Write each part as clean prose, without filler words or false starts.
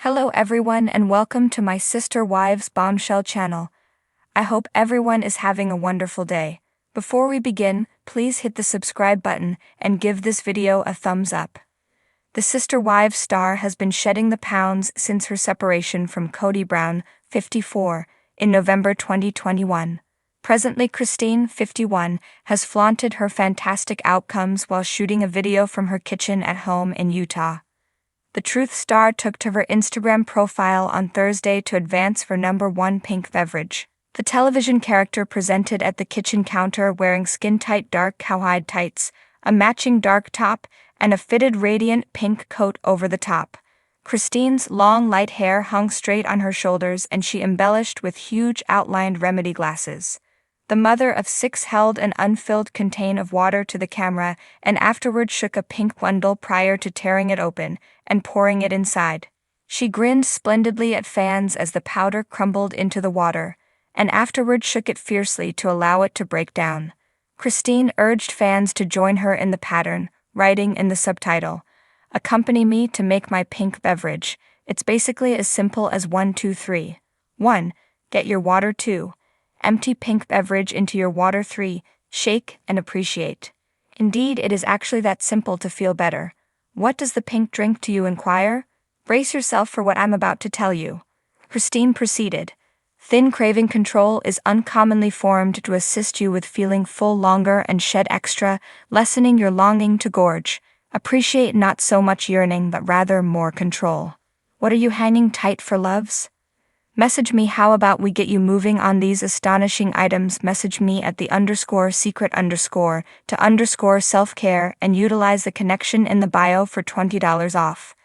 Hello everyone and welcome to my Sister Wives Bombshell channel. I hope everyone is having a wonderful day. Before we begin, please hit the subscribe button and give this video a thumbs up. The Sister Wives star has been shedding the pounds since her separation from Kody Brown, 54, in November 2021. Presently Christine, 51, has flaunted her fantastic outcomes while shooting a video from her kitchen at home in Utah. The Truth star took to her Instagram profile on Thursday to advance for #1 pink beverage. The television character presented at the kitchen counter wearing skin-tight dark cowhide tights, a matching dark top, and a fitted radiant pink coat over the top. Christine's long light hair hung straight on her shoulders and she embellished with huge outlined remedy glasses. The mother of 6 held an unfilled container of water to the camera and afterward shook a pink bundle prior to tearing it open and pouring it inside. She grinned splendidly at fans as the powder crumbled into the water, and afterward shook it fiercely to allow it to break down. Christine urged fans to join her in the pattern, writing in the subtitle, "Accompany me to make my pink beverage. It's basically as simple as 1, 2, 3. 1. Get your water. 2. Empty pink beverage into your water. 3. Shake and appreciate." Indeed, it is actually that simple to feel better. What does the pink drink to you inquire? Brace yourself for what I'm about to tell you. Christine proceeded. Thin craving control is uncommonly formed to assist you with feeling full longer and shed extra, lessening your longing to gorge. Appreciate not so much yearning but rather more control. What are you hanging tight for, loves? Message me. How about we get you moving on these astonishing items? Message me at the _secret_ to _self-care and utilize the connection in the bio for $20 off.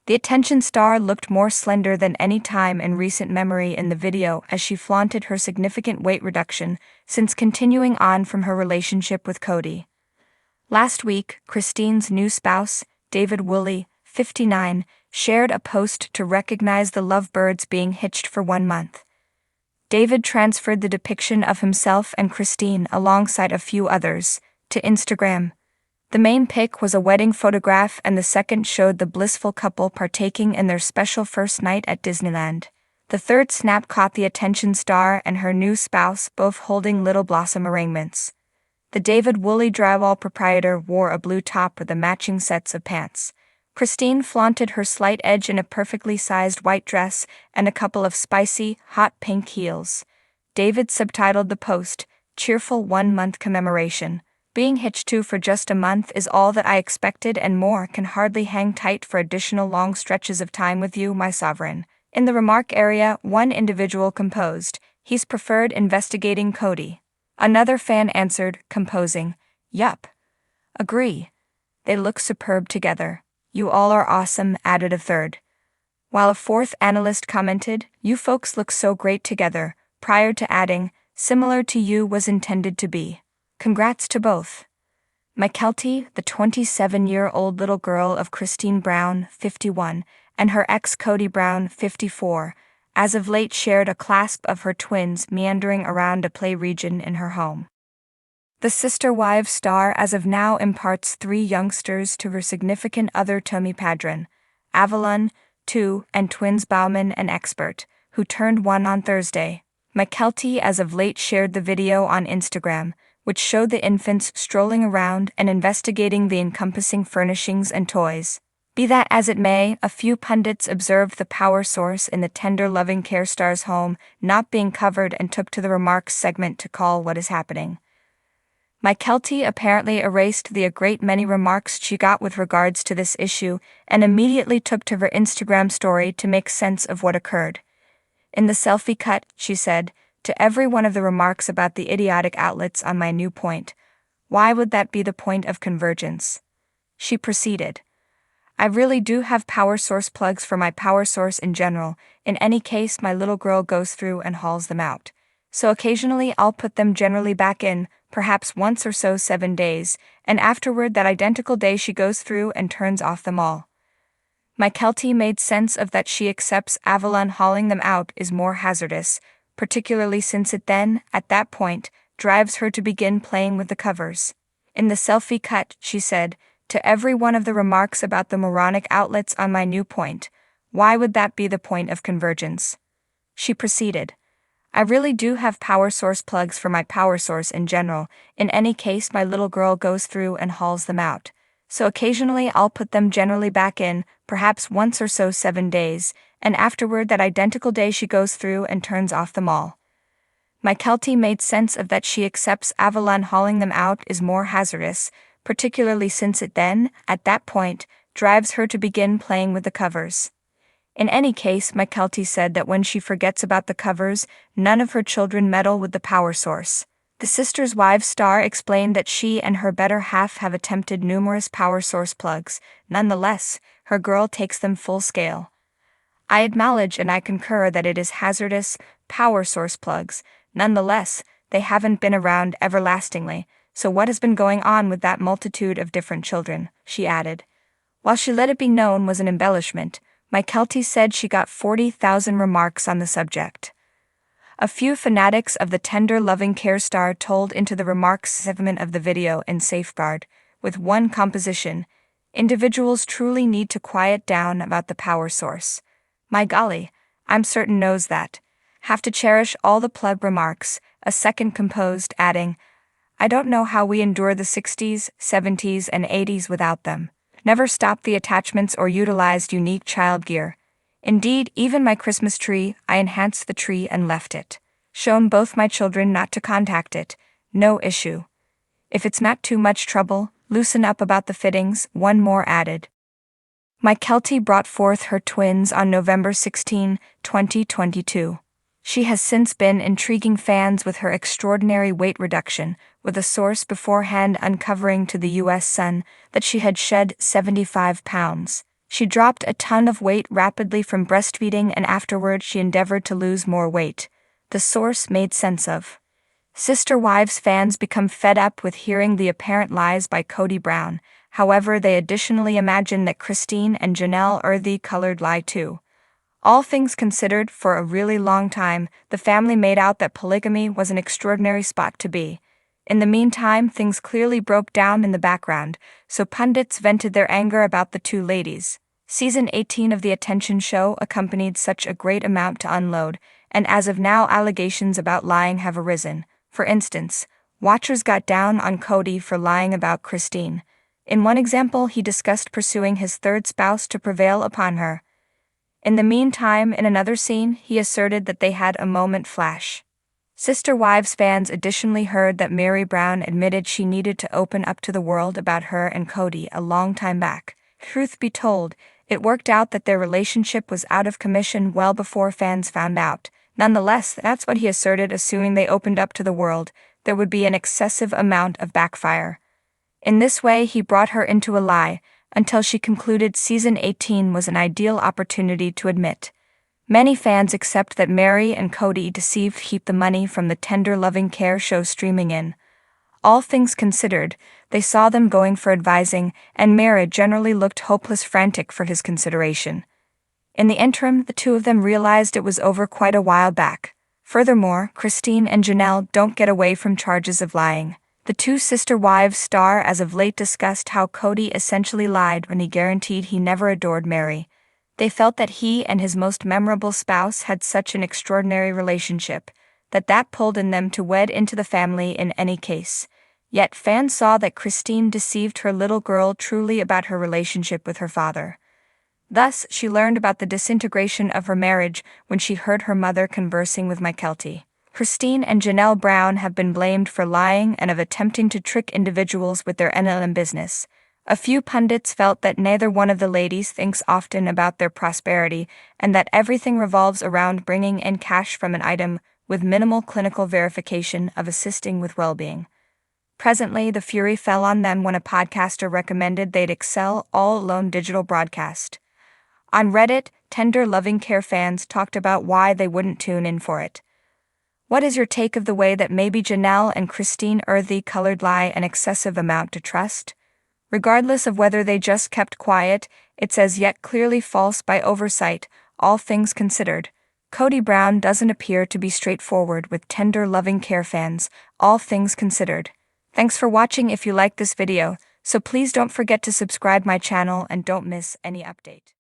The attention star looked more slender than any time in recent memory in the video as she flaunted her significant weight reduction since continuing on from her relationship with Kody. Last week, Christine's new spouse, David Woolley, 59, shared a post to recognize the lovebirds being hitched for 1 month. David transferred the depiction of himself and Christine alongside a few others to Instagram. The main pic was a wedding photograph and the second showed the blissful couple partaking in their special first night at Disneyland. The third snap caught the attention star and her new spouse both holding little blossom arrangements. The David Woolley drywall proprietor wore a blue top with the matching sets of pants. Christine flaunted her slight edge in a perfectly sized white dress and a couple of spicy, hot pink heels. David subtitled the post, "Cheerful 1-month commemoration. Being hitched to for just a month is all that I expected and more. Can hardly hang tight for additional long stretches of time with you, my sovereign." In the remark area, one individual composed, "He's preferred investigating Kody." Another fan answered, composing, "Yup. Agree. They look superb together. You all are awesome," added a third. While a fourth analyst commented, "You folks look so great together," prior to adding, "Similar to you was intended to be. Congrats to both." Mykelti, the 27-year-old little girl of Christine Brown, 51, and her ex Kody Brown, 54, as of late shared a clasp of her twins meandering around a play region in her home. The Sister Wives star as of now imparts 3 youngsters to her significant other Tommy Padron, Avalon, 2, and twins Bauman and Expert, who turned 1 on Thursday. Mykelti as of late shared the video on Instagram, which showed the infants strolling around and investigating the encompassing furnishings and toys. Be that as it may, a few pundits observed the power source in the tender loving care star's home not being covered and took to the remarks segment to call what is happening. Mykelti apparently erased the a great many remarks she got with regards to this issue and immediately took to her Instagram story to make sense of what occurred. In the selfie cut, she said, "To every one of the remarks about the idiotic outlets on my new point, why would that be the point of convergence?" She proceeded, "I really do have power source plugs for my power source in general. In any case, my little girl goes through and hauls them out. So occasionally I'll put them generally back in, perhaps once or so 7 days, and afterward that identical day she goes through and turns off them all." Mykelti made sense of that. She accepts Avalon hauling them out is more hazardous, particularly since it then, at that point, drives her to begin playing with the covers. In the selfie cut, she said, "To every one of the remarks about the moronic outlets on my new point, Why would that be the point of convergence? She proceeded. I really do have power source plugs for my power source in general. In any case, my little girl goes through and hauls them out. So occasionally I'll put them generally back in, perhaps once or so 7 days, and afterward that identical day she goes through and turns off them all. My Keltie made sense of that. She accepts Avalon hauling them out is more hazardous, particularly since it then, at that point, drives her to begin playing with the covers. In any case, my Keltie said that when she forgets about the covers, none of her children meddle with the power source. The Sisters' Wives star explained that she and her better half have attempted numerous power source plugs. Nonetheless, her girl takes them full scale. I acknowledge and I concur that it is hazardous, power source plugs. Nonetheless, they haven't been around everlastingly, so what has been going on with that multitude of different children, she added. While she let it be known was an embellishment, my Keltie said she got 40,000 remarks on the subject. A few fanatics of the tender loving care star told into the remarks segment of the video in Safeguard, with one composition, individuals truly need to quiet down about the power source. My golly, I'm certain knows that. Have to cherish all the pleb remarks, a second composed, adding, I don't know how we endure the 60s, 70s, and 80s without them. Never stopped the attachments or utilized unique child gear. Indeed, even my Christmas tree, I enhanced the tree and left it. Shown both my children not to contact it, no issue. If it's not too much trouble, loosen up about the fittings, one more added. My Keltie brought forth her twins on November 16, 2022. She has since been intriguing fans with her extraordinary weight reduction, with a source beforehand uncovering to the U.S. Sun that she had shed 75 pounds. She dropped a ton of weight rapidly from breastfeeding and afterward she endeavored to lose more weight. The source made sense of. Sister Wives fans become fed up with hearing the apparent lies by Kody Brown, however they additionally imagine that Christine and Janelle are the colored lie too. All things considered, for a really long time, the family made out that polygamy was an extraordinary spot to be. In the meantime, things clearly broke down in the background, so pundits vented their anger about the two ladies. Season 18 of the Attention Show accompanied such a great amount to unload, and as of now allegations about lying have arisen. For instance, watchers got down on Kody for lying about Christine. In one example, he discussed pursuing his third spouse to prevail upon her. In the meantime, in another scene, he asserted that they had a moment flash. Sister Wives fans additionally heard that Meri Brown admitted she needed to open up to the world about her and Kody a long time back. Truth be told, it worked out that their relationship was out of commission well before fans found out. Nonetheless, that's what he asserted. Assuming they opened up to the world, there would be an excessive amount of backfire. In this way, he brought her into a lie, until she concluded season 18 was an ideal opportunity to admit. Many fans accept that Meri and Kody deceived to keep the money from the tender loving care show streaming in. All things considered, they saw them going for advising, and Meri generally looked hopeless frantic for his consideration. In the interim, the two of them realized it was over quite a while back. Furthermore, Christine and Janelle don't get away from charges of lying. The two Sister Wives star as of late discussed how Kody essentially lied when he guaranteed he never adored Meri. They felt that he and his most memorable spouse had such an extraordinary relationship, that pulled in them to wed into the family in any case. Yet fans saw that Christine deceived her little girl truly about her relationship with her father. Thus, she learned about the disintegration of her marriage when she heard her mother conversing with my Keltie. Christine and Janelle Brown have been blamed for lying and of attempting to trick individuals with their NLM business. A few pundits felt that neither one of the ladies thinks often about their prosperity and that everything revolves around bringing in cash from an item with minimal clinical verification of assisting with well-being. Presently, the fury fell on them when a podcaster recommended they'd excel all-alone digital broadcast. On Reddit, tender loving care fans talked about why they wouldn't tune in for it. What is your take of the way that maybe Janelle and Christine are the colored lie an excessive amount to trust? Regardless of whether they just kept quiet, it's as yet clearly false by oversight, all things considered. Kody Brown doesn't appear to be straightforward with tender loving care fans, all things considered. Thanks for watching. If you like this video, so please don't forget to subscribe my channel and don't miss any update.